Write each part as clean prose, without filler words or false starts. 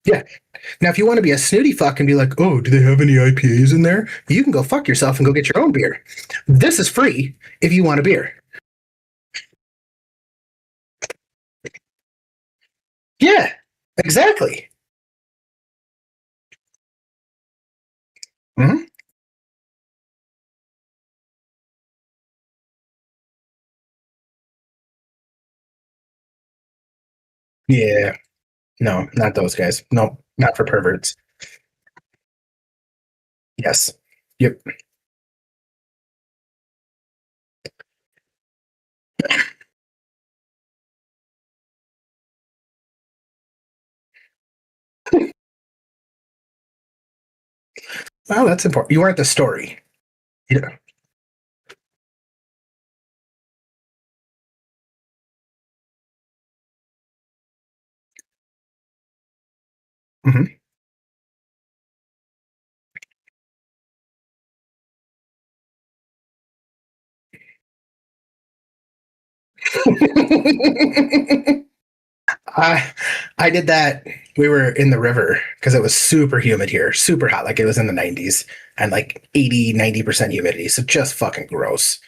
Yeah. Now, if you want to be a snooty fuck and be like, oh, do they have any IPAs in there? You can go fuck yourself and go get your own beer. This is free if you want a beer. Yeah, exactly. Hmm. Yeah. No, not those guys. No, not for perverts. Yes. Yep. Well, that's important. You weren't the story. Yeah. Hmm. I I did that. We were in the river because it was super humid here, super hot, like it was in the 90s and like 80, 90% humidity. So just fucking gross.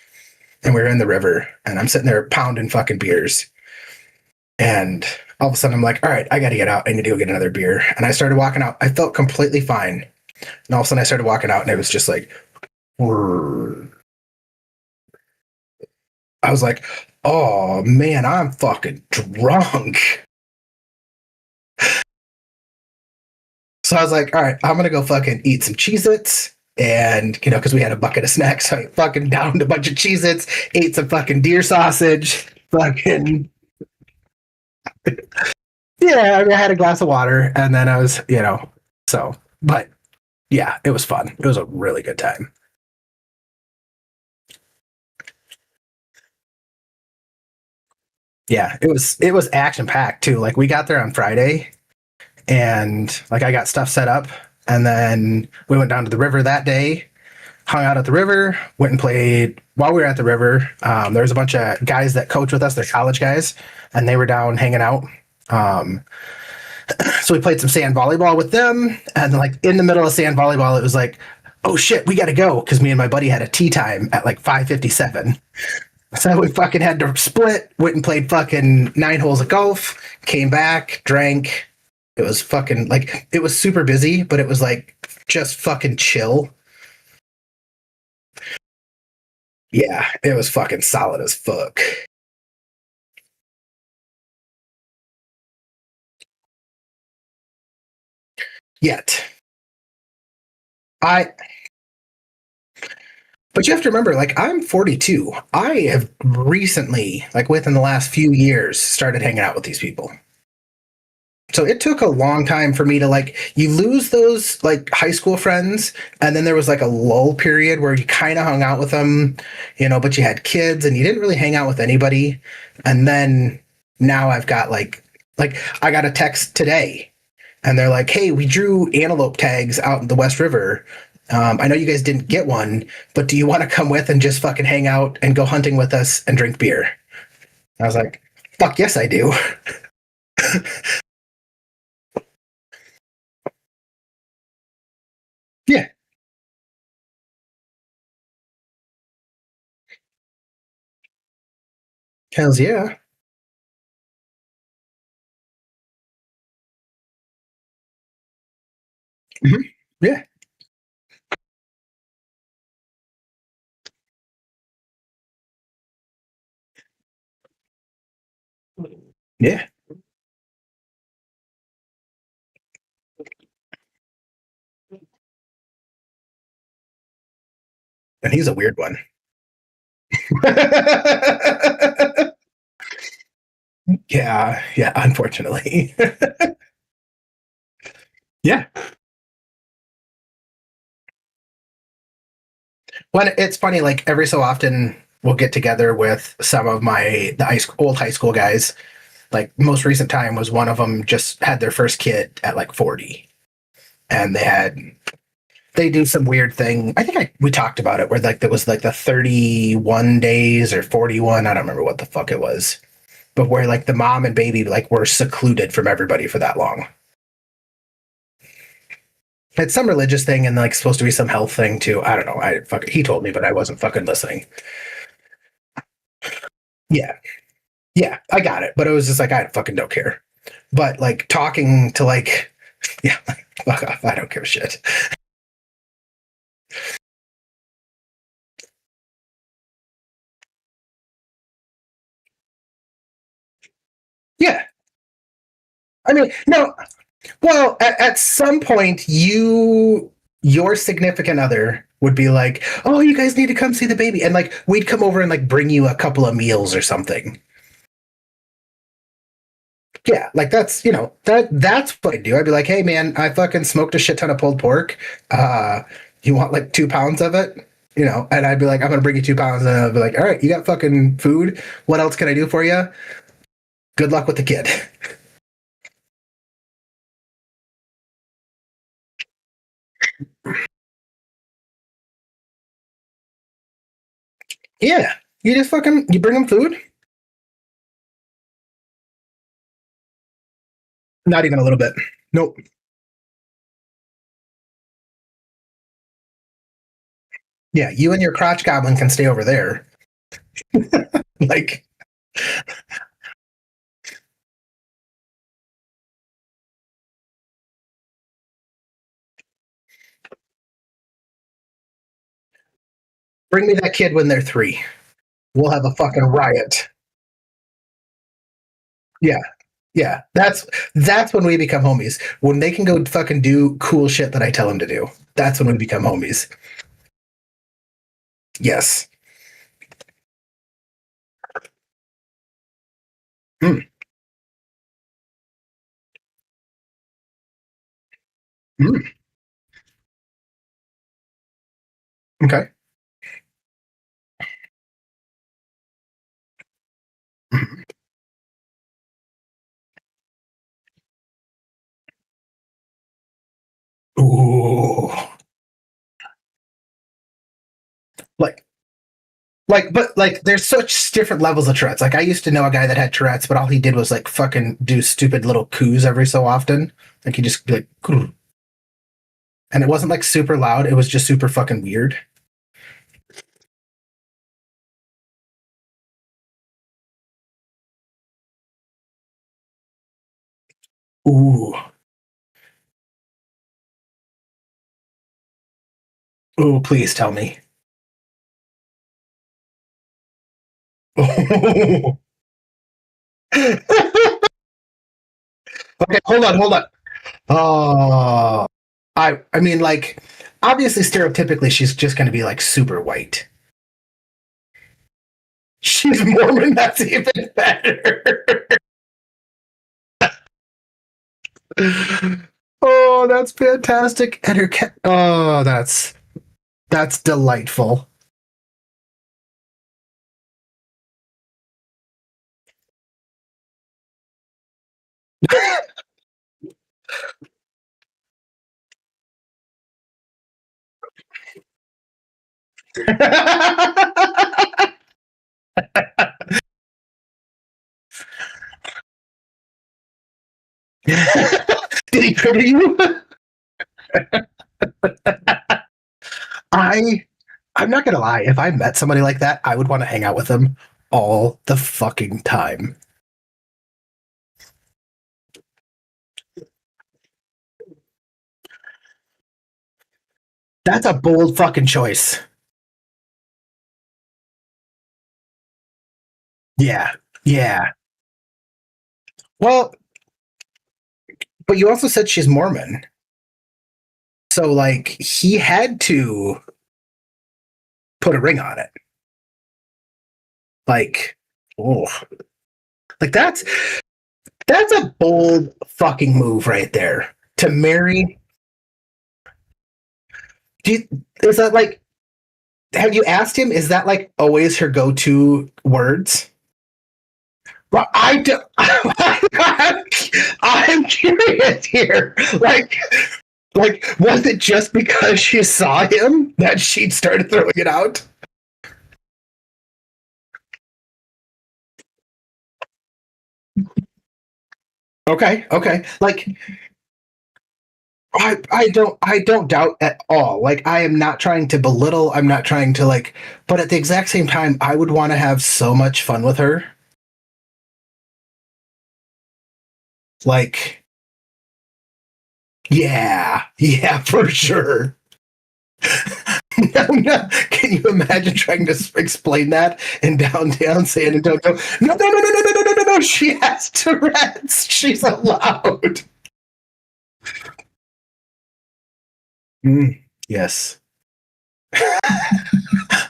And we were in the river and I'm sitting there pounding fucking beers. And all of a sudden I'm like, all right, I got to get out. I need to go get another beer. And I started walking out. I felt completely fine. And all of a sudden I started walking out and it was just like, "Brrr." I was like, oh man, I'm fucking drunk. So I was like, all right, I'm gonna go fucking eat some Cheez Its. And, because we had a bucket of snacks, so I fucking downed a bunch of Cheez Its, ate some fucking deer sausage, fucking, yeah, I mean, I had a glass of water, and then I was, so, but yeah, it was fun. It was a really good time. Yeah, it was action packed too. Like we got there on Friday, and like I got stuff set up, and then we went down to the river that day, hung out at the river, went and played while we were at the river. There was a bunch of guys that coach with us, they're college guys, and they were down hanging out. Um, so we played some sand volleyball with them, and like in the middle of sand volleyball, it was like, oh shit, we got to go because me and my buddy had a tea time at like 5:57. So we fucking had to split, went and played fucking 9 holes of golf, came back, drank. It was fucking like, it was super busy, but it was like just fucking chill. Yeah, it was fucking solid as fuck. Yet. I but you have to remember, like I'm 42. I have recently, like within the last few years, started hanging out with these people. So it took a long time for me to like you lose those like high school friends and then there was like a lull period where you kind of hung out with them, but you had kids and you didn't really hang out with anybody. And then now I've got like I got a text today and they're like, "Hey, we drew antelope tags out in the West River. I know you guys didn't get one, but do you want to come with and just fucking hang out and go hunting with us and drink beer?" I was like, "Fuck yes, I do." Yeah, hells yeah. Mhm. Yeah, yeah, and he's a weird one. Yeah, yeah, unfortunately. Yeah. When it's funny, like every so often we'll get together with some of old high school guys. Like most recent time was one of them just had their first kid at like 40, and they do some weird thing. I think we talked about it where like there was like the 31 days or 41. I don't remember what the fuck it was, but where like the mom and baby like were secluded from everybody for that long. It's some religious thing and like supposed to be some health thing too. I don't know. He told me, but I wasn't fucking listening. Yeah, yeah, I got it, but it was just like I fucking don't care. But like talking to like, yeah, like, fuck off. I don't give a shit. Yeah, I mean, no. Well, at some point, your significant other would be like, "Oh, you guys need to come see the baby," and like we'd come over and like bring you a couple of meals or something. Yeah, like that's that's what I do. I'd be like, "Hey, man, I fucking smoked a shit ton of pulled pork. You want like 2 pounds of it?" And I'd be like, "I'm gonna bring you 2 pounds," and I'd be like, "All right, you got fucking food. What else can I do for you? Good luck with the kid." Yeah, you just fucking you bring them food. Not even a little bit. Nope. Yeah, you and your crotch goblin can stay over there. Like, bring me that kid when they're 3. We'll have a fucking riot. Yeah, yeah. That's when we become homies. When they can go fucking do cool shit that I tell them to do. That's when we become homies. Yes. Mm, mm, okay. Mm. Ooh. Like, but like, there's such different levels of Tourette's. Like, I used to know a guy that had Tourette's, but all he did was like fucking do stupid little coos every so often. Like, he just be like, "Grr." And it wasn't like super loud. It was just super fucking weird. Ooh. Ooh, please tell me. Okay, hold on. Oh, I mean, like, obviously, stereotypically, she's just going to be like super white. She's Mormon. That's even better. Oh, that's fantastic. And her cat. Oh, that's delightful. Did he trigger you? I I'm not gonna lie. If I met somebody like that, I would want to hang out with them all the fucking time. That's a bold fucking choice. Yeah. Yeah. Well, but you also said she's Mormon. So like he had to put a ring on it. Like, oh, like that's a bold fucking move right there. To marry, is that like have you asked him, is that like always her go-to words? Well, I do, I'm curious here. Like, was it just because she saw him that she started throwing it out? Okay, okay. Like, I don't doubt at all. Like I am not trying to belittle, I'm not trying to like, but at the exact same time, I would want to have so much fun with her. Like, yeah, yeah, for sure. No, no. Can you imagine trying to explain that in downtown San Antonio? No, no, no, no, no, no, no, no, no, no. She has Tourette's. She's allowed. Yes.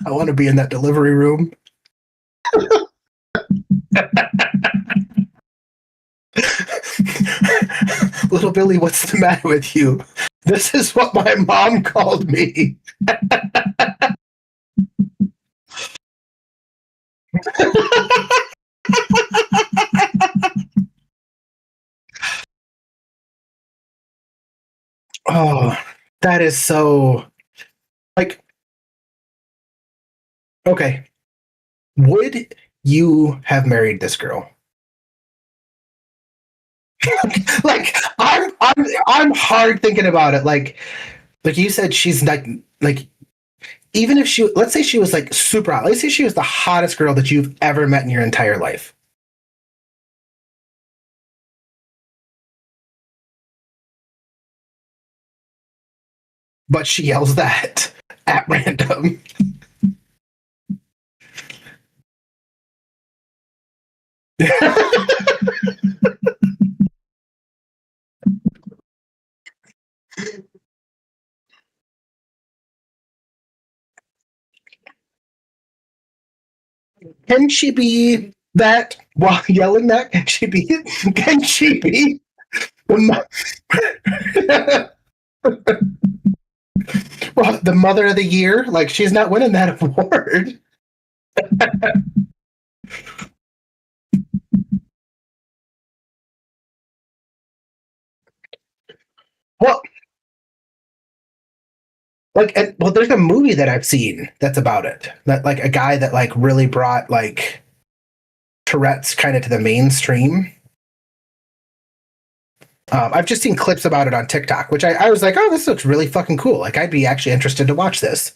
I want to be in that delivery room. Little Billy, what's the matter with you? This is what my mom called me. Oh, that is so like okay. Would you have married this girl? Like I'm hard thinking about it. Like you said, she's like even if she let's say she was like super hot. Let's say she was the hottest girl that you've ever met in your entire life. But she yells that at random. Can she be that while yelling that? Can she be well, the mother of the year? Like she's not winning that award. Well, like well, there's a movie that I've seen that's about it. That like a guy that like really brought like Tourette's kind of to the mainstream. I've just seen clips about it on TikTok, which I was like, oh, this looks really fucking cool. Like I'd be actually interested to watch this.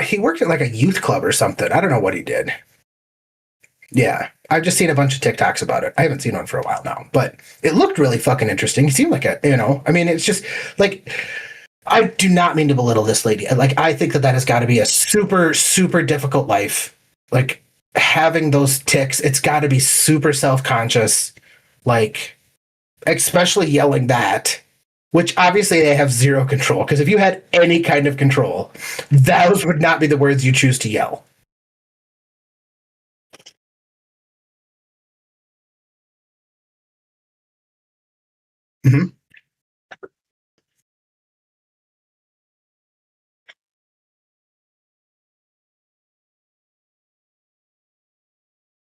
He worked at like a youth club or something. I don't know what he did. Yeah, I've just seen a bunch of TikToks about it. I haven't seen one for a while now, but it looked really fucking interesting. He seemed like I mean, it's just like I do not mean to belittle this lady. Like I think that that has got to be a super super difficult life. Like having those ticks, it's got to be super self conscious. Like especially yelling that, which obviously they have zero control. Because if you had any kind of control, those would not be the words you choose to yell. Hmm.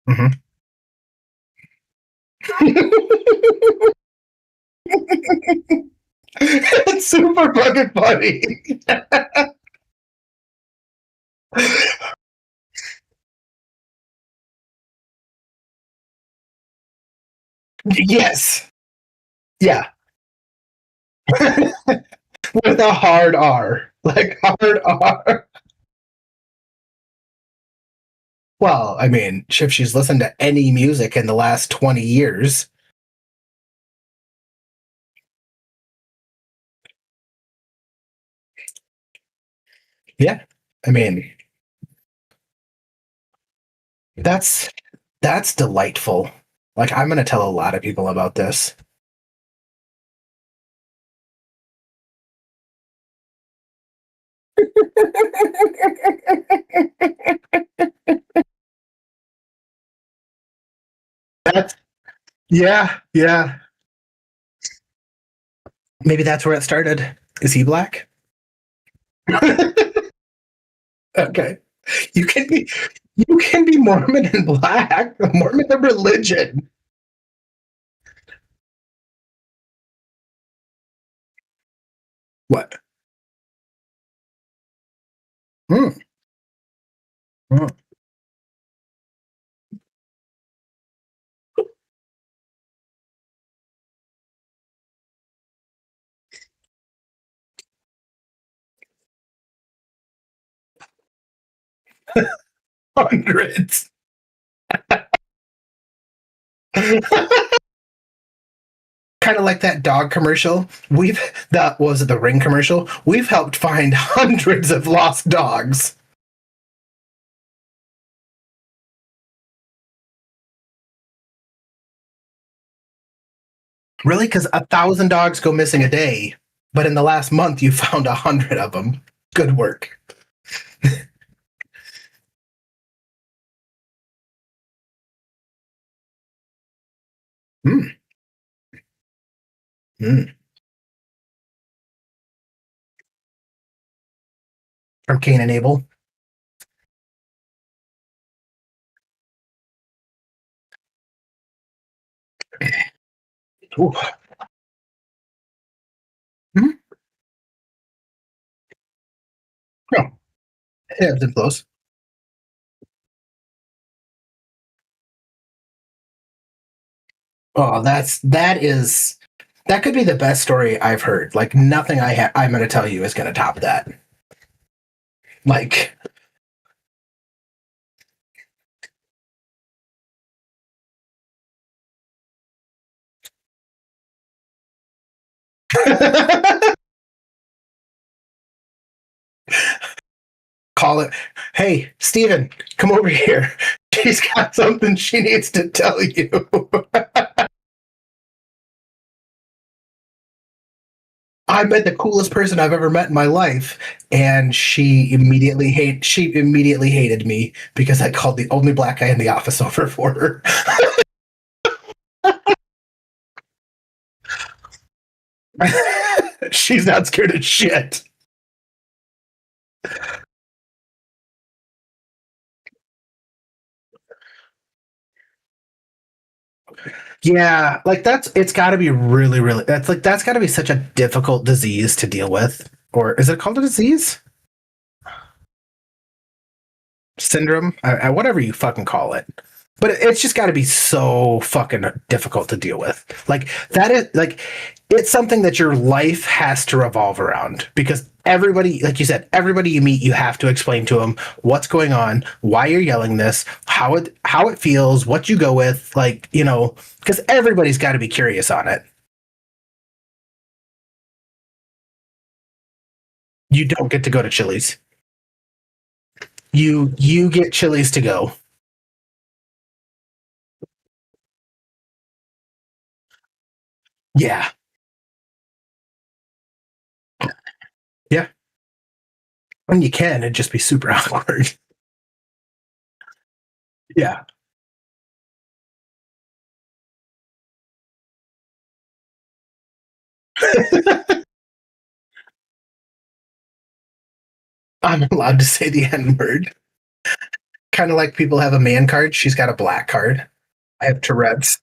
Hmm. It's super fucking funny. Yes. Yeah. With a hard R. Like hard R. Well, I mean, if she's listened to any music in the last 20 years, yeah. I mean, that's that's delightful. Like I'm gonna tell a lot of people about this. That's yeah, yeah. Maybe that's where it started. Is he black? Okay. You can be you can be Mormon and black. Mormon the religion. What? Hmm. Hmm. Hundreds. Kind of like that dog commercial. That was the Ring commercial. We've helped find hundreds of lost dogs. Really? Because 1,000 dogs go missing a day, but in the last month you found 100 of them. Good work. Mm, mm. From Cain and Abel. Ooh. Mm. Oh, it ebbs and flows. Oh, that could be the best story I've heard. Like nothing I'm going to tell you is going to top that. Like, call it. Hey, Steven, come over here. She's got something she needs to tell you. I met the coolest person I've ever met in my life, and she immediately hated me because I called the only black guy in the office over for her. She's not scared of shit. Yeah, like it's got to be really, really. That's got to be such a difficult disease to deal with, or is it called a disease? Syndrome, whatever you fucking call it. But it's just got to be so fucking difficult to deal with. Like that is like it's something that your life has to revolve around because everybody, like you said, everybody you meet, you have to explain to them what's going on, why you're yelling this, how it feels, what you go with, like because everybody's got to be curious on it. You don't get to go to Chili's. You get Chili's to go. Yeah, yeah. When you can, it'd just be super awkward. Yeah. I'm allowed to say the N word. Kind of like people have a man card. She's got a black card. I have Tourette's.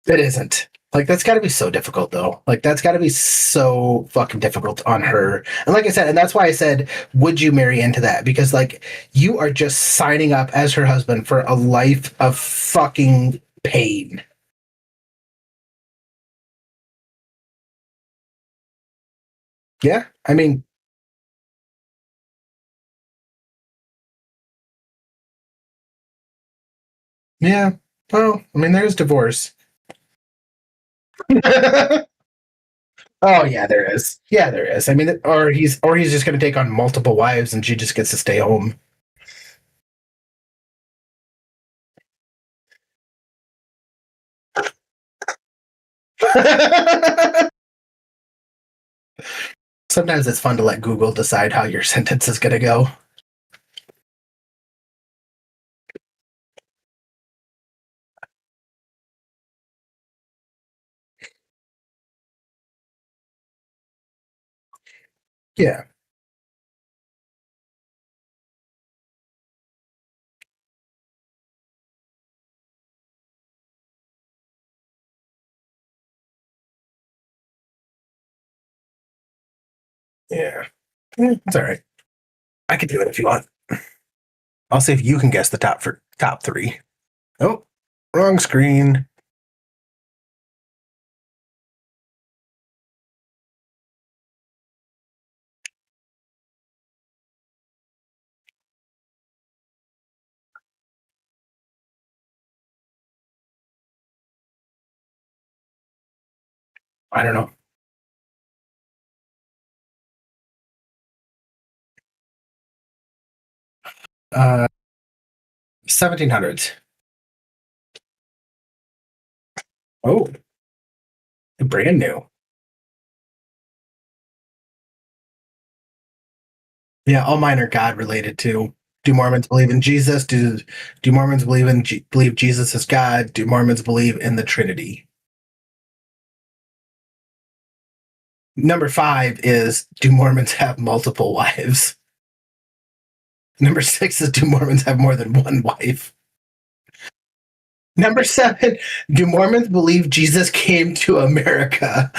It isn't. Like that's got to be so difficult though. Like that's got to be so fucking difficult on her. And like I said, and that's why I said, would you marry into that? Because like you are just signing up as her husband for a life of fucking pain. Yeah, I mean, yeah. Well, I mean, there's divorce. Oh yeah, there is. Yeah, there is. I mean, or he's just going to take on multiple wives, and she just gets to stay home. Sometimes it's fun to let Google decide how your sentence is going to go. Yeah, yeah. It's all right. I can do it if you want. I'll see if you can guess the top three. Oh, wrong screen. I don't know. 1700s. Oh, brand new. Yeah, all mine are God related too. Do Mormons believe in Jesus? Do Mormons believe Jesus is God? Do Mormons believe in the Trinity? Number 5 is, do Mormons have multiple wives? Number 6 is, do Mormons have more than one wife? Number 7, do Mormons believe Jesus came to America?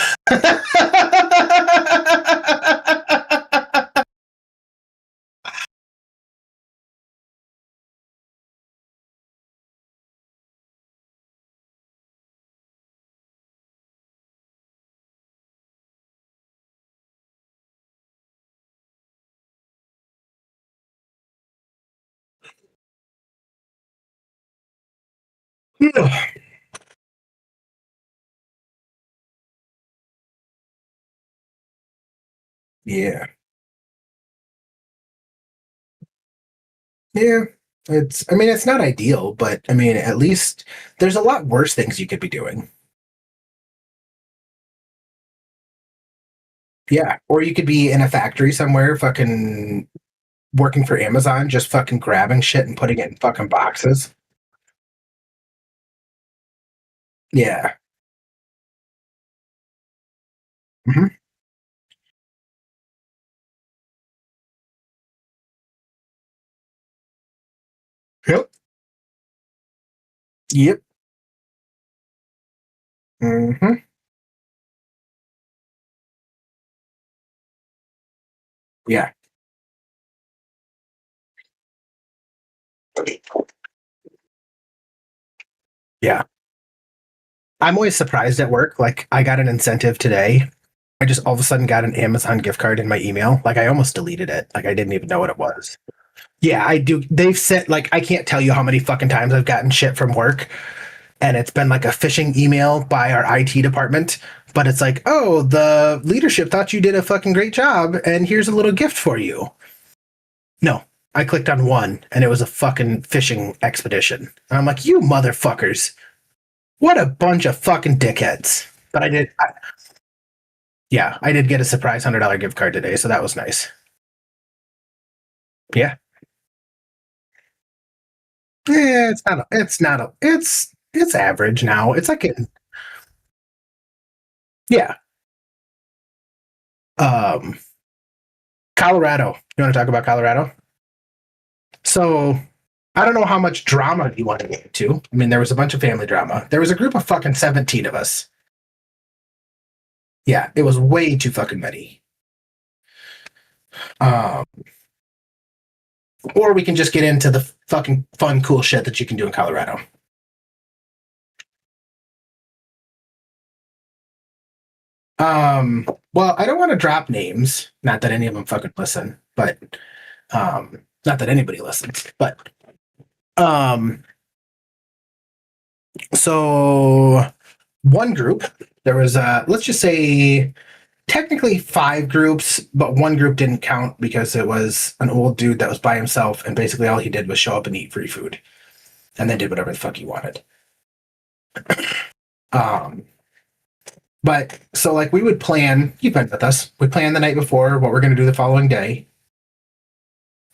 Yeah. Yeah. I mean, it's not ideal, but I mean, at least there's a lot worse things you could be doing. Yeah. Or you could be in a factory somewhere, fucking working for Amazon, just fucking grabbing shit and putting it in fucking boxes. Yeah. Hmm. Yep. Yep. Hmm. Yeah. Yeah. I'm always surprised at work. Like, I got an incentive today. I just all of a sudden got an Amazon gift card in my email. Like, I almost deleted it. Like, I didn't even know what it was. Yeah, I do. They've sent, like, I can't tell you how many fucking times I've gotten shit from work, and it's been like a phishing email by our IT department. But it's like, oh, the leadership thought you did a fucking great job, and here's a little gift for you. No, I clicked on one, and it was a fucking phishing expedition. And I'm like, you motherfuckers. What a bunch of fucking dickheads. But yeah, I did get a surprise $100 gift card today, so that was nice. Yeah. Yeah, it's average now. It's like, yeah. Um, Colorado. You want to talk about Colorado? So I don't know how much drama you want to get into. I mean, there was a bunch of family drama. There was a group of fucking 17 of us. Yeah, it was way too fucking many. Um, or we can just get into the fucking fun, cool shit that you can do in Colorado. Well, I don't want to drop names. Not that any of them fucking listen, but not that anybody listens. But um, so one group, there was let's just say technically 5 groups, but one group didn't count because it was an old dude that was by himself, and basically all he did was show up and eat free food, and then did whatever the fuck he wanted. Um, but so like we would plan, you've been with us, we plan the night before what we're going to do the following day,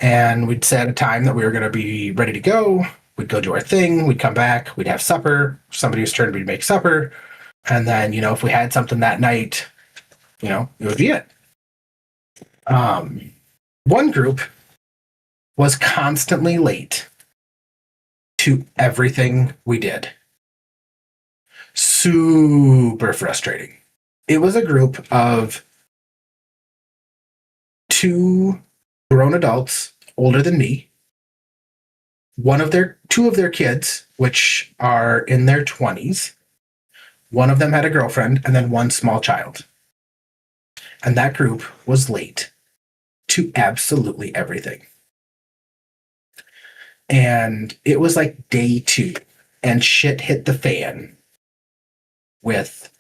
and we'd set a time that we were going to be ready to go. We'd go do our thing, we'd come back, we'd have supper, somebody's turn we'd make supper, and then if we had something that night, it would be it. um, One group was constantly late to everything we did. Super frustrating. It was a group of 2 grown adults older than me, two of their kids, which are in their 20s. One of them had a girlfriend, and then one small child. And that group was late to absolutely everything. And it was like day 2, and shit hit the fan with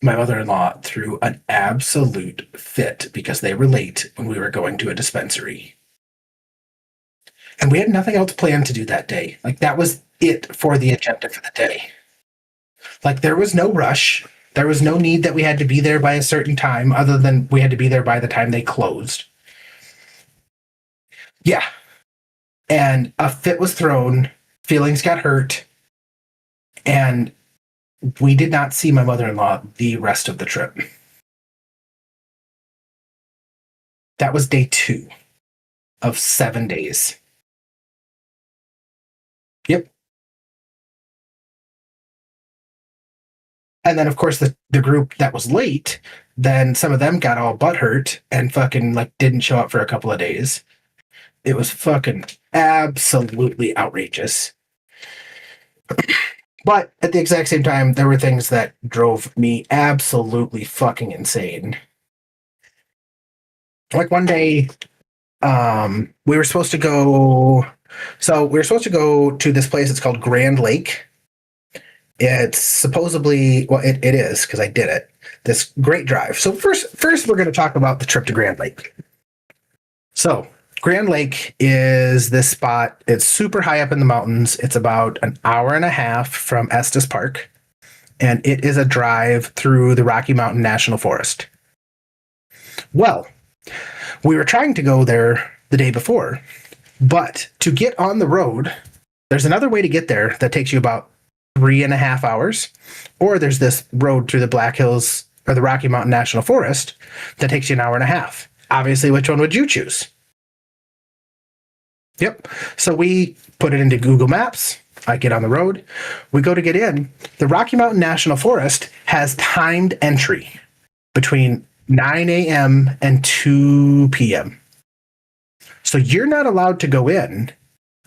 my mother-in-law threw an absolute fit because they were late when we were going to a dispensary. And we had nothing else planned to do that day. Like, that was it for the agenda for the day. Like, there was no rush. There was no need that we had to be there by a certain time, other than we had to be there by the time they closed. Yeah. And a fit was thrown, feelings got hurt, and we did not see my mother-in-law the rest of the trip. That was day 2 of 7 days. Yep. And then, of course, the group that was late, then some of them got all butthurt and fucking like didn't show up for a couple of days. It was fucking absolutely outrageous. But at the exact same time, there were things that drove me absolutely fucking insane. Like one day, we were supposed to go. So we were supposed to go to this place. It's called Grand Lake. It's supposedly, well, it is because I did it. This great drive. So first we're going to talk about the trip to Grand Lake. So Grand Lake is this spot. It's super high up in the mountains. It's about an hour and a half from Estes Park, and it is a drive through the Rocky Mountain National Forest. Well, we were trying to go there the day before, but to get on the road, there's another way to get there that takes you about 3.5 hours, or there's this road through the Black Hills or the Rocky Mountain National Forest that takes you an hour and a half. Obviously, which one would you choose? Yep. So we put it into Google Maps. I get on the road. We go to get in. The Rocky Mountain National Forest has timed entry between 9 a.m. and 2 p.m. So you're not allowed to go in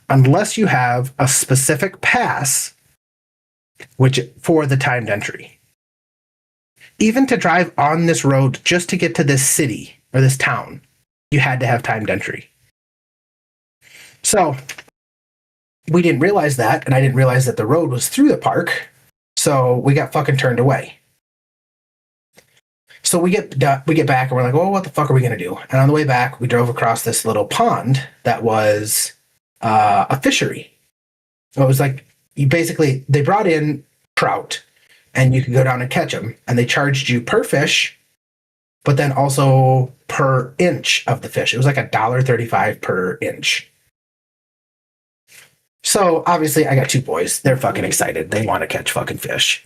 unless you have a specific pass which for the timed entry. Even to drive on this road just to get to this city or this town, you had to have timed entry. So we didn't realize that, and I didn't realize that the road was through the park, so we got fucking turned away. So we get back and we're like, well, what the fuck are we going to do? And on the way back, we drove across this little pond that was a fishery. So it was like, they brought in trout and you could go down and catch them, and they charged you per fish, but then also per inch of the fish. It was like $1.35 per inch. So obviously I got 2 boys. They're fucking excited. They want to catch fucking fish.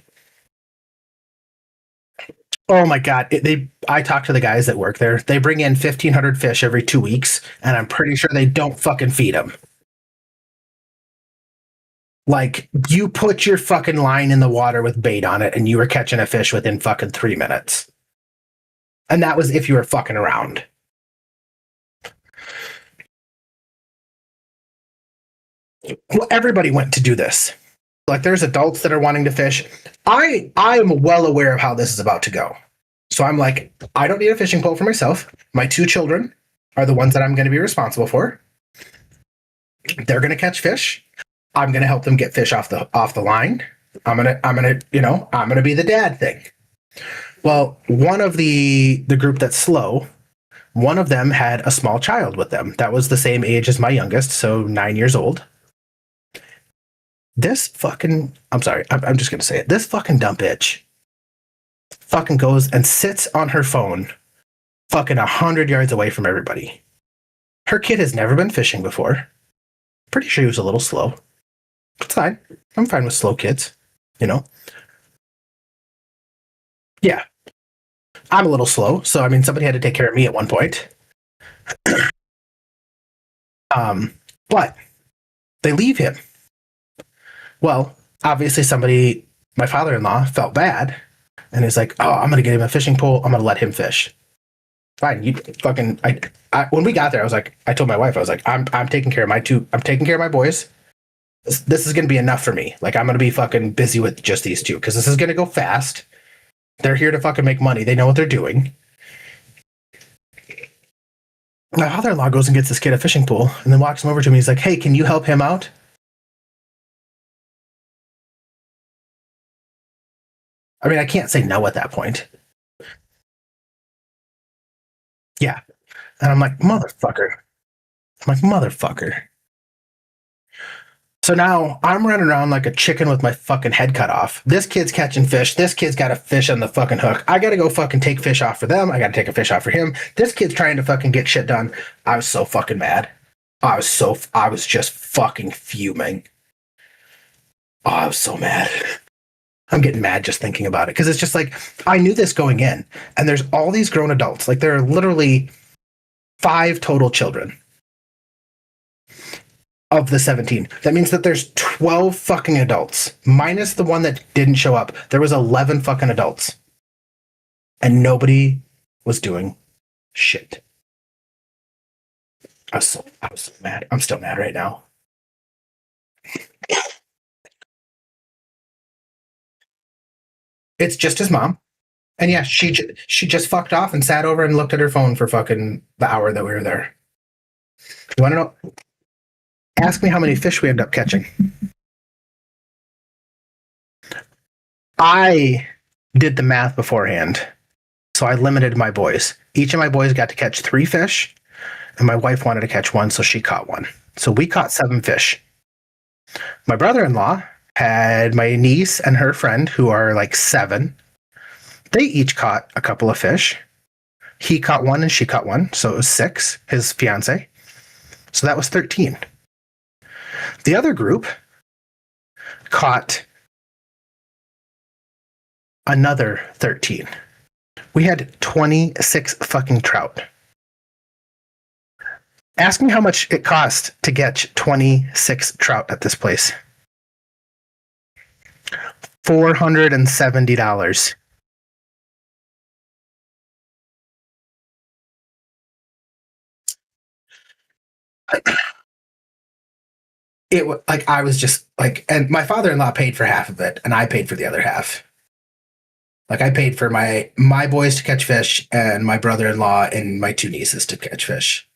Oh my God. I talked to the guys that work there. They bring in 1,500 fish every 2 weeks, and I'm pretty sure they don't fucking feed them. Like, you put your fucking line in the water with bait on it, and you were catching a fish within fucking 3 minutes. And that was if you were fucking around. Well, everybody went to do this. Like, there's adults that are wanting to fish. I am well aware of how this is about to go. So I'm like, I don't need a fishing pole for myself. My 2 children are the ones that I'm going to be responsible for. They're going to catch fish. I'm going to help them get fish off the line. I'm going to be the dad thing. Well, one of the group that's slow, one of them had a small child with them. That was the same age as my youngest, so 9 years old. This fucking, I'm sorry, I'm just going to say it. This fucking dumb bitch fucking goes and sits on her phone fucking 100 yards away from everybody. Her kid has never been fishing before. Pretty sure he was a little slow. It's fine. I'm fine with slow kids, you know? Yeah. I'm a little slow, so I mean, somebody had to take care of me at one point. But they leave him. Well, obviously my father-in-law felt bad, and he's like, oh, I'm going to get him a fishing pole. I'm going to let him fish. Fine. You fucking, when we got there, I told my wife, I was like, I'm taking care of I'm taking care of my boys. This is going to be enough for me. Like, I'm going to be fucking busy with just these 2 because this is going to go fast. They're here to fucking make money. They know what they're doing. My father-in-law goes and gets this kid a fishing pole and then walks him over to me. He's like, hey, can you help him out? I mean, I can't say no at that point. Yeah. And I'm like, motherfucker. I'm like, motherfucker. So now I'm running around like a chicken with my fucking head cut off. This kid's catching fish. This kid's got a fish on the fucking hook. I gotta go fucking take fish off for them. I gotta take a fish off for him. This kid's trying to fucking get shit done. I was so fucking mad. I was just fucking fuming. Oh, I was so mad. I'm getting mad just thinking about it because it's just like I knew this going in, and there's all these grown adults. Like there are literally five total children of the 17. That means that there's 12 fucking adults, minus the one that didn't show up. There was 11 fucking adults. And nobody was doing shit. I was so mad. I'm still mad right now. It's just his mom. And yeah, she just fucked off and sat over and looked at her phone for fucking the hour that we were there. You want to know? Ask me how many fish we end up catching. I did the math beforehand. So I limited my boys. Each of my boys got to catch 3 fish, and my wife wanted to catch 1, so she caught 1. So we caught 7 fish. My brother-in-law had my niece and her friend, who are like 7. They each caught a couple of fish. He caught 1 and she caught 1, so it was 6, his fiance. So that was 13. The other group caught another 13. We had 26 fucking trout. Ask me how much it cost to catch 26 trout at this place. $470. It was like I was just like, and my father-in-law paid for half of it, and I paid for the other half. Like I paid for my boys to catch fish, and my brother-in-law and my 2 nieces to catch fish.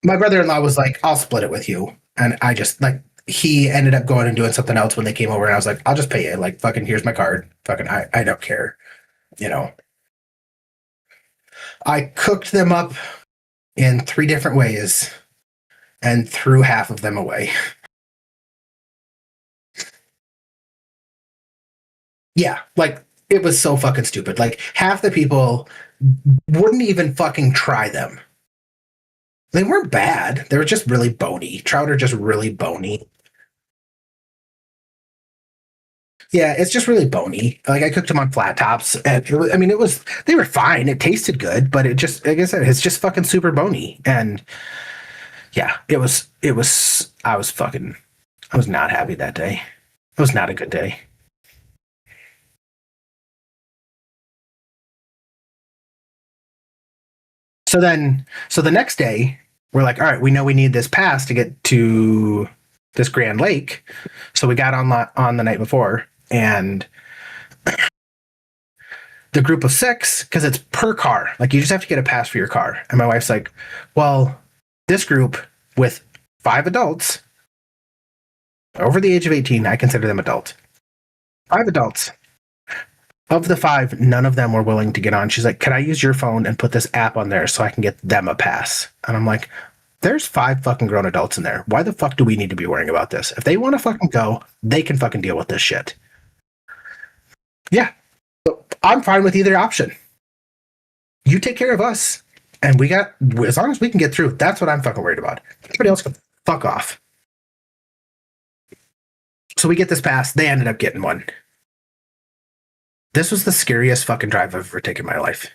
My brother-in-law was like, "I'll split it with you," and I just like he ended up going and doing something else when they came over, and I was like, "I'll just pay you. Like fucking here's my card. Fucking I don't care." You know. I cooked them up in 3 different ways and threw half of them away. Yeah, like it was so fucking stupid. Like half the people wouldn't even fucking try them. They weren't bad. They were just really bony. Trout are just really bony. Yeah, it's just really bony. Like I cooked them on flat tops, and I mean, it was they were fine. It tasted good, but it just, like I said, it's just fucking super bony. And yeah, it was. I was not happy that day. It was not a good day. So the next day, we're like, all right, we know we need this pass to get to this Grand Lake. So we got on the night before, and the group of 6, because it's per car. Like you just have to get a pass for your car. And my wife's like, well, this group with 5 adults over the age of 18, I consider them adult. 5 adults. Of the 5, none of them were willing to get on. She's like, can I use your phone and put this app on there so I can get them a pass? And I'm like, there's 5 fucking grown adults in there. Why the fuck do we need to be worrying about this? If they want to fucking go, they can fucking deal with this shit. Yeah, I'm fine with either option. You take care of us, and we got, as long as we can get through, that's what I'm fucking worried about. Everybody else can fuck off. So we get this pass. They ended up getting one. This was the scariest fucking drive I've ever taken in my life.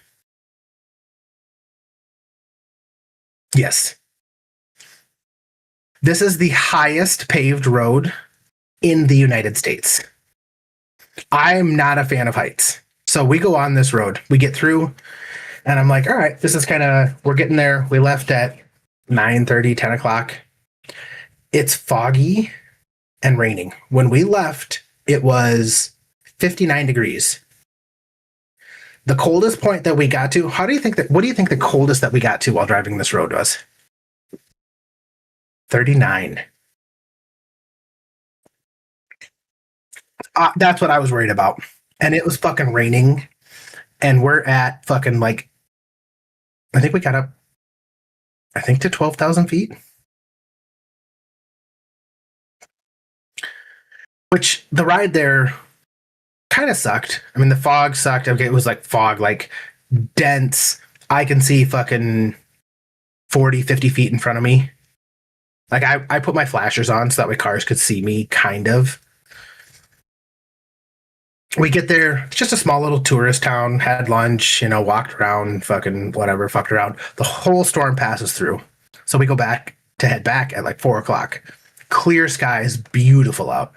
Yes. This is the highest paved road in the United States. I'm not a fan of heights. So we go on this road. We get through, and I'm like, all right, this is kind of, we're getting there. We left at 9:30, 10 o'clock. It's foggy and raining. When we left, it was 59 degrees. The coldest point that we got to, what do you think the coldest that we got to while driving this road was? 39. That's what I was worried about. And it was fucking raining, and we're at fucking like I think we got up I think to 12,000 feet, which the ride there kind of sucked. I mean, the fog sucked. Okay, it was like fog, like dense. I can see fucking 40, 50 feet in front of me. Like I put my flashers on so that way cars could see me, kind of. We get there, it's just a small little tourist town, had lunch, walked around, fucking whatever, fucked around. The whole storm passes through. So we go back to head back at like 4 o'clock. Clear skies, beautiful out.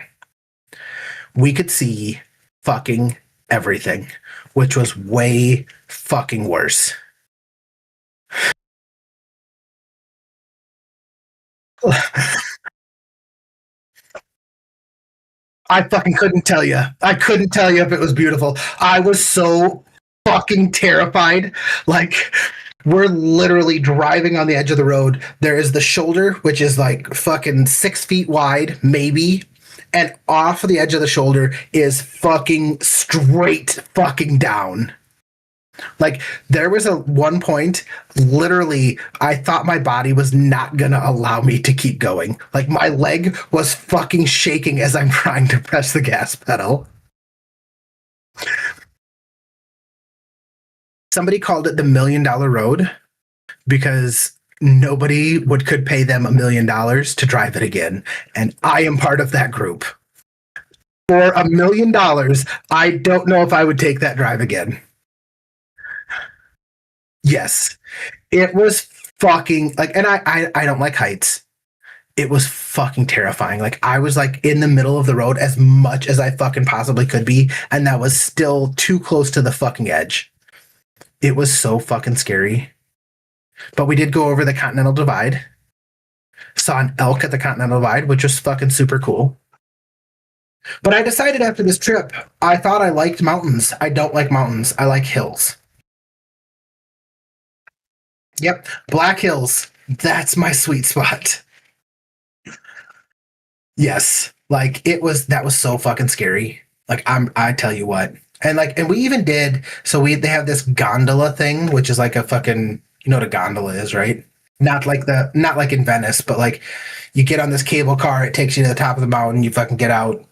We could see fucking everything, which was way fucking worse. I fucking couldn't tell you. I couldn't tell you if it was beautiful. I was so fucking terrified. Like, we're literally driving on the edge of the road. There is the shoulder, which is like fucking 6 feet wide, maybe. And off of the edge of the shoulder is fucking straight fucking down. Like there was a one point, literally, I thought my body was not gonna allow me to keep going. Like my leg was fucking shaking as I'm trying to press the gas pedal. Somebody called it the $1 million road because nobody would could pay them $1 million to drive it again. And I am part of that group. For $1 million, I don't know if I would take that drive again. Yes. It was fucking like, and I don't like heights. It was fucking terrifying. Like I was like in the middle of the road as much as I fucking possibly could be, and that was still too close to the fucking edge. It was so fucking scary. But we did go over the Continental Divide. Saw an elk at the Continental Divide, which was fucking super cool. But I decided after this trip, I thought I liked mountains. I don't like mountains. I like hills. Yep, Black Hills. That's my sweet spot. Yes. Like it was that was so fucking scary. Like I tell you what. And we even did so we they have this gondola thing, which is like a fucking you know what a gondola is, right? Not like in Venice, but like you get on this cable car, it takes you to the top of the mountain, you fucking get out.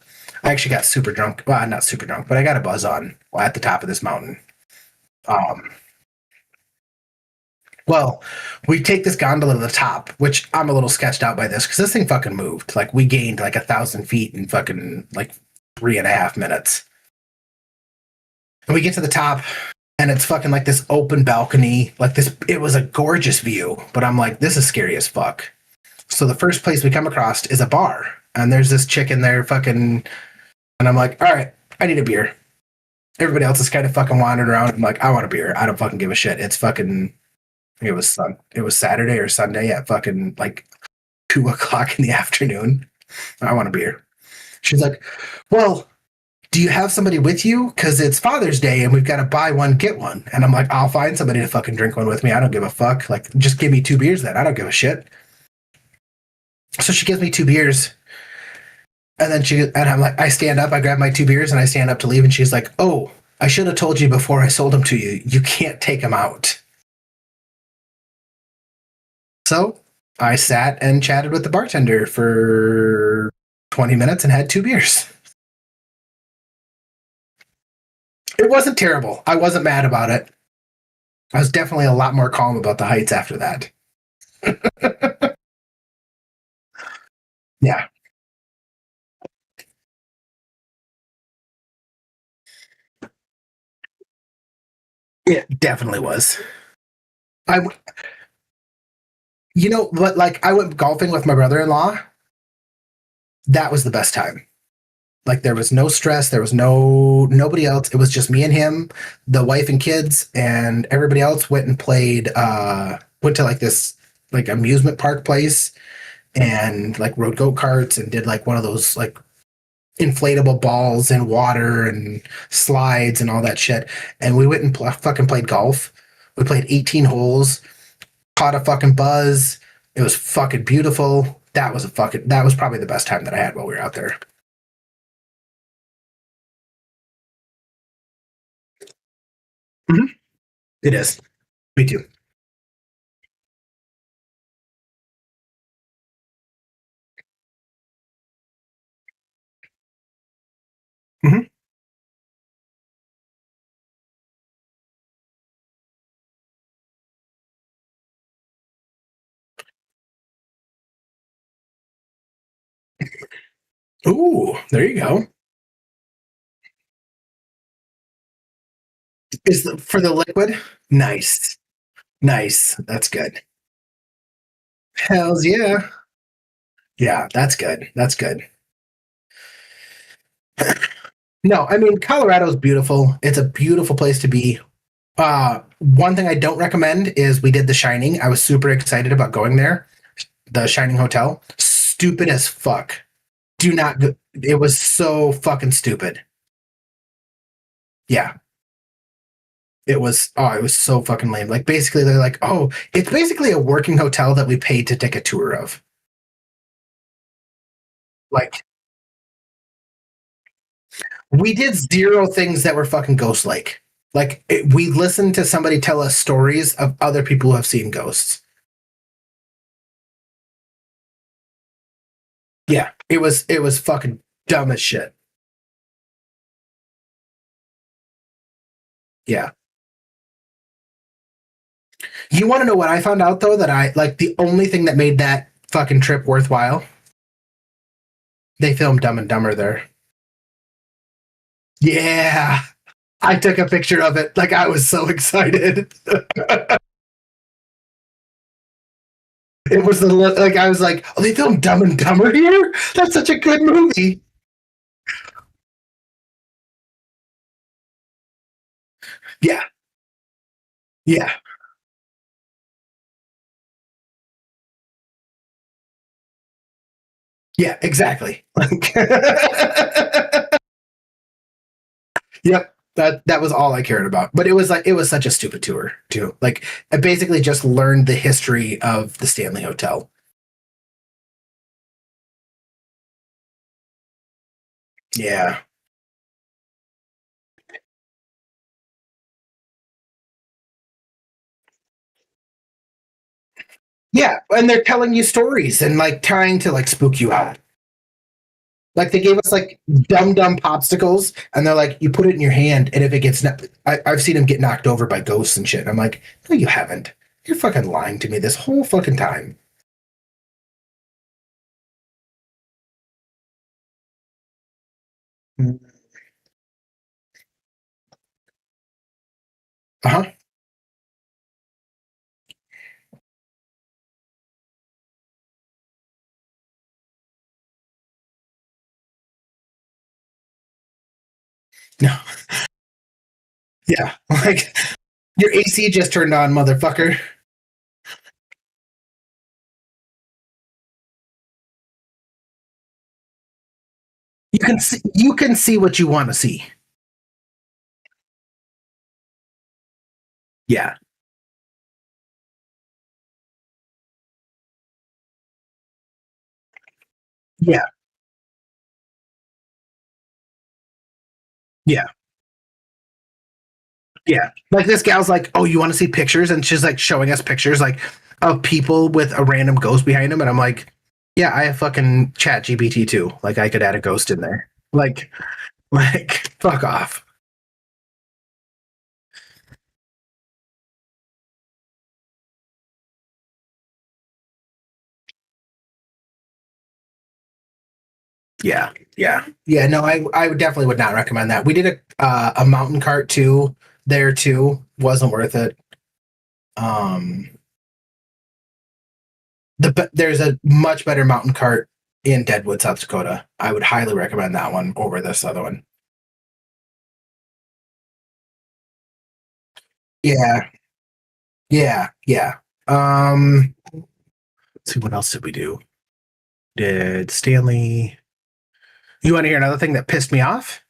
I actually got super drunk. Well, not super drunk, but I got a buzz on at the top of this mountain. Um well, we take this gondola to the top, which I'm a little sketched out by this because this thing fucking moved. Like we gained like 1,000 feet in fucking like 3.5 minutes. And we get to the top and it's fucking like this open balcony. Like this, it was a gorgeous view, but I'm like, this is scary as fuck. So the first place we come across is a bar. And there's this chick in there fucking, and I'm like, all right, I need a beer. Everybody else is kind of fucking wandering around. I'm like, I want a beer. I don't fucking give a shit. It's fucking it was Saturday or Sunday at fucking like 2 o'clock in the afternoon. I want a beer. She's like, well, do you have somebody with you? Because it's Father's Day and we've got to buy one, get one. And I'm like, I'll find somebody to fucking drink one with me. I don't give a fuck. Like, just give me 2 beers then. I don't give a shit. So she gives me 2 beers. And I'm like, I stand up, I grab my 2 beers and I stand up to leave. And she's like, oh, I should have told you before I sold them to you. You can't take them out. So I sat and chatted with the bartender for 20 minutes and had 2 beers. It wasn't terrible. I wasn't mad about it. I was definitely a lot more calm about the heights after that. Yeah, it definitely was. I, but like I went golfing with my brother-in-law. That was the best time. Like there was no stress. There was nobody else. It was just me and him, the wife and kids, and everybody else went and played. Went to like this like amusement park place and like rode go karts and did like one of those like inflatable balls and water and slides and all that shit. And we went and fucking played golf. We played 18 holes, caught a fucking buzz. It was fucking beautiful. That was probably the best time that I had while we were out there. Mhm. It is. Me too. Mhm. Ooh, there you go. For the liquid? Nice. Nice. That's good. Hells yeah. Yeah, that's good. That's good. No, I mean Colorado's beautiful. It's a beautiful place to be. One thing I don't recommend is we did The Shining. I was super excited about going there. The Shining Hotel. Stupid as fuck. Do not go. It was so fucking stupid. Yeah. It was so fucking lame. Like basically they're like, "Oh, it's basically a working hotel that we paid to take a tour of." Like we did zero things that were fucking ghost like. We listened to somebody tell us stories of other people who have seen ghosts. Yeah, it was fucking dumb as shit. Yeah. You want to know what I found out though, that I like the only thing that made that fucking trip worthwhile? They filmed Dumb and Dumber there. Yeah. I took a picture of it. Like I was so excited. It was like I was like, "Oh, they filmed Dumb and Dumber here? That's such a good movie." Yeah. Yeah. Yeah, exactly. Like Yep. That was all I cared about. But it was such a stupid tour too. Like I basically just learned the history of the Stanley Hotel. Yeah. Yeah, and they're telling you stories and like trying to like spook you out. Like they gave us like dumb popsicles, and they're like, you put it in your hand, and if it gets, I've seen them get knocked over by ghosts and shit. And I'm like, no, you haven't. You're fucking lying to me this whole fucking time. Uh huh. No. Yeah. Like your AC just turned on, motherfucker. You can see what you want to see. Yeah. Yeah. Yeah. Yeah. Like this gal's like, oh, you want to see pictures? And she's like showing us pictures like of people with a random ghost behind them. And I'm like, yeah, I have fucking chat GPT too. Like I could add a ghost in there. Like fuck off. Yeah. Yeah. Yeah. No, I would definitely would not recommend that. We did a mountain cart too there too. Wasn't worth it. Um there's a much better mountain cart in Deadwood, South Dakota. I would highly recommend that one over this other one. Yeah. Yeah. Yeah. Let's see, what else did we do? Did Stanley? You want to hear another thing that pissed me off?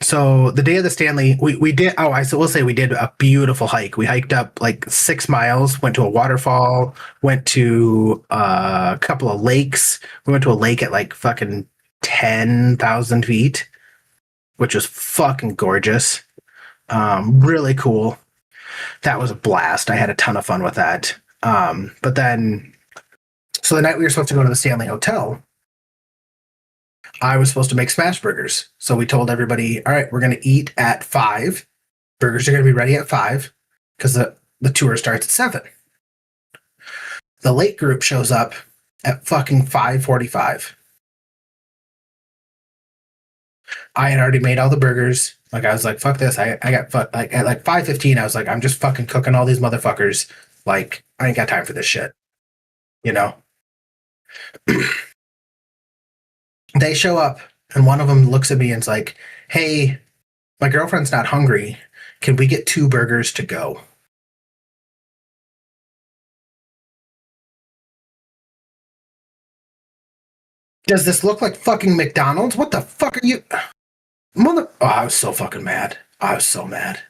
So the day of the Stanley, we did. Oh, I so we'll say we did a beautiful hike. We hiked up like 6 miles, went to a waterfall, went to a couple of lakes. We went to a lake at like fucking 10,000 feet, which was fucking gorgeous. Really cool. That was a blast. I had a ton of fun with that. But then, so the night we were supposed to go to the Stanley Hotel, I was supposed to make smash burgers. So we told everybody, all right, we're going to eat at 5. Burgers are going to be ready at 5 because the tour starts at 7. The late group shows up at fucking 5:45. I had already made all the burgers. Like I was like, fuck this. I got like at like 5:15. I was like, I'm just fucking cooking all these motherfuckers. Like I ain't got time for this shit. You know. They show up and one of them looks at me and's like, "Hey, my girlfriend's not hungry. Can we get 2 burgers to go?" Does this look like fucking McDonald's? What the fuck are you, mother? Oh, I was so fucking mad. I was so mad.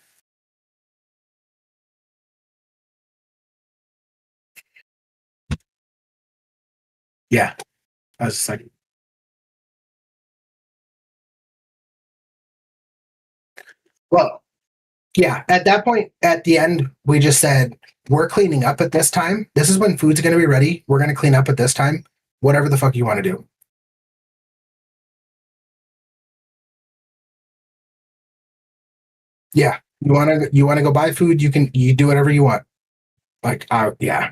Yeah, I was just like, well, yeah, at that point, at the end, we just said, we're cleaning up at this time. This is when food's going to be ready. We're going to clean up at this time. Whatever the fuck you want to do. Yeah. You want to go buy food, you do whatever you want. Like yeah.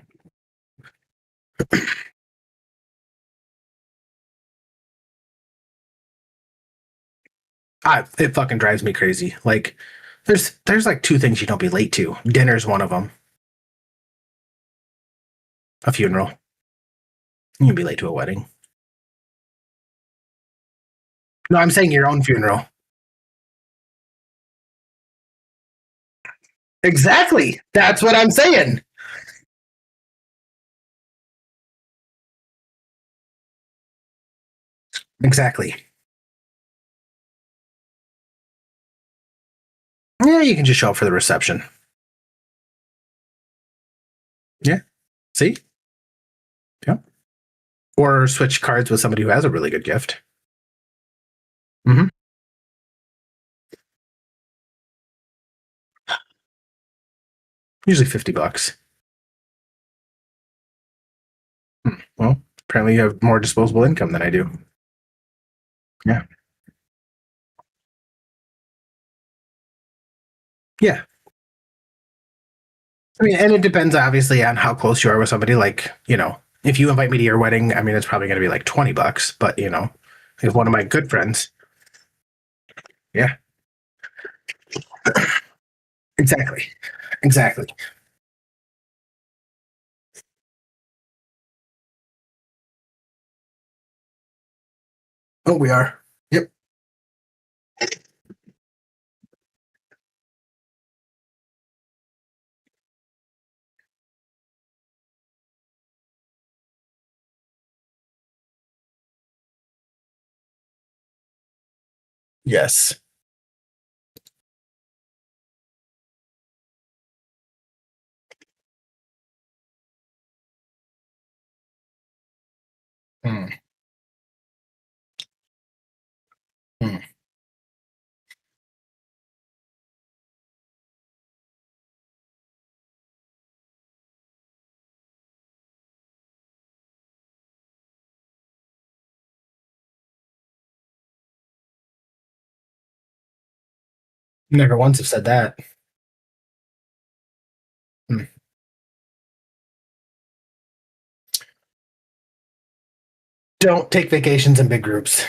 It fucking drives me crazy. Like there's like 2 things you don't be late to. Dinner's one of them. A funeral. You can be late to a wedding. No, I'm saying your own funeral. Exactly. That's what I'm saying. Exactly. Yeah, you can just show up for the reception. Yeah. See? Yeah. Or switch cards with somebody who has a really good gift. Mm-hmm. Usually $50. Well, apparently you have more disposable income than I do. Yeah. Yeah. I mean, and it depends obviously on how close you are with somebody. Like, if you invite me to your wedding, I mean, it's probably going to be like $20. But if one of my good friends, yeah, exactly, exactly. Oh, we are. Yep. Yes. Mm, mm. Never once have said that. Mm. Don't take vacations in big groups.